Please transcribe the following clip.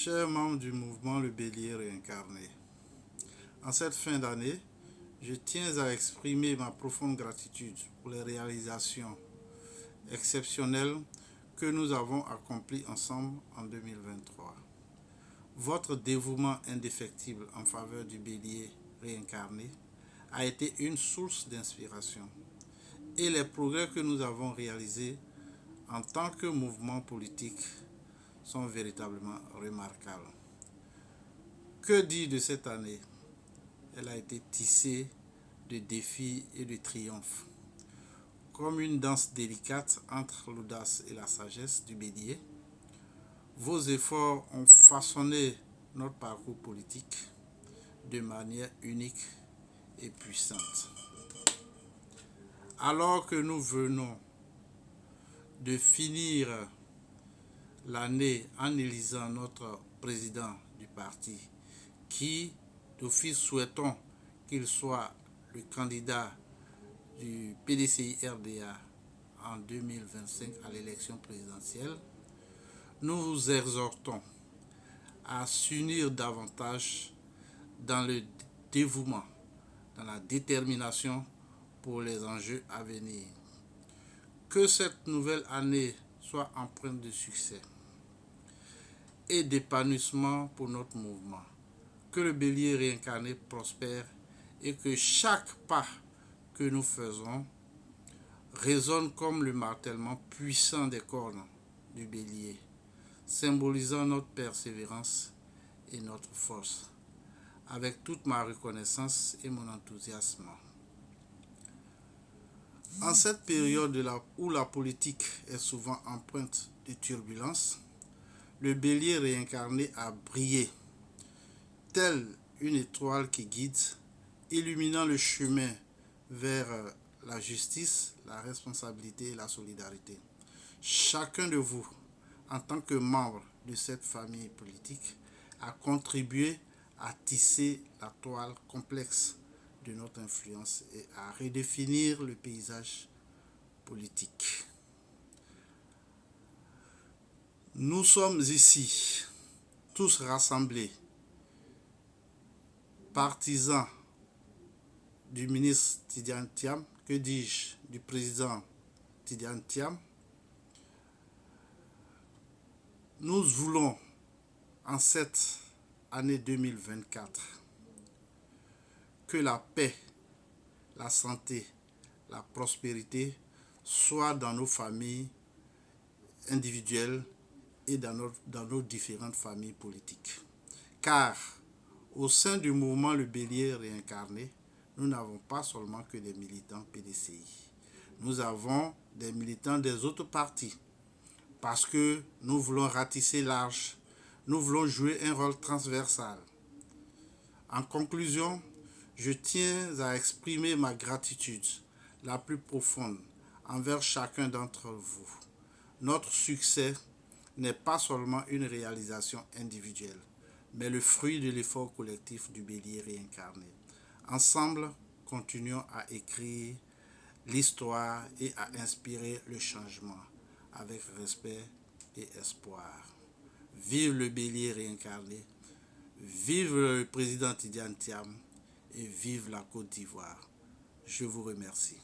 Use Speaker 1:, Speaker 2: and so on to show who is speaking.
Speaker 1: Chers membres du mouvement Le Bélier réincarné, en cette fin d'année, je tiens à exprimer ma profonde gratitude pour les réalisations exceptionnelles que nous avons accomplies ensemble en 2023. Votre dévouement indéfectible en faveur du Bélier réincarné a été une source d'inspiration et les progrès que nous avons réalisés en tant que mouvement politique sont véritablement remarquables. Que dire de cette année? Elle a été tissée de défis et de triomphes. Comme une danse délicate entre l'audace et la sagesse du Bélier, vos efforts ont façonné notre parcours politique de manière unique et puissante. Alors que nous venons de finir l'année en élisant notre président du parti, qui d'office souhaitons qu'il soit le candidat du PDCI-RDA en 2025 à l'élection présidentielle, nous vous exhortons à s'unir davantage dans le dévouement, dans la détermination pour les enjeux à venir. Que cette nouvelle année soit empreinte de succès et d'épanouissement pour notre mouvement. Que le Bélier réincarné prospère et que chaque pas que nous faisons résonne comme le martèlement puissant des cornes du Bélier, symbolisant notre persévérance et notre force. Avec toute ma reconnaissance et mon enthousiasme. En cette période où la politique est souvent empreinte de turbulences, le Bélier réincarné a brillé, telle une étoile qui guide, illuminant le chemin vers la justice, la responsabilité et la solidarité. Chacun de vous, en tant que membre de cette famille politique, a contribué à tisser la toile complexe de notre influence et à redéfinir le paysage politique. Nous sommes ici, tous rassemblés, partisans du ministre Tidiane Thiam, que dis-je, du président Tidiane Thiam. Nous voulons, en cette année 2024, que la paix, la santé, la prospérité soient dans nos familles individuelles et dans nos différentes familles politiques. Car au sein du mouvement Le Bélier réincarné, nous n'avons pas seulement que des militants PDCI. Nous avons des militants des autres partis parce que nous voulons ratisser large, nous voulons jouer un rôle transversal. En conclusion, je tiens à exprimer ma gratitude la plus profonde envers chacun d'entre vous. Notre succès n'est pas seulement une réalisation individuelle, mais le fruit de l'effort collectif du Bélier réincarné. Ensemble, continuons à écrire l'histoire et à inspirer le changement avec respect et espoir. Vive le Bélier réincarné, vive le président Tidiane Thiam et vive la Côte d'Ivoire. Je vous remercie.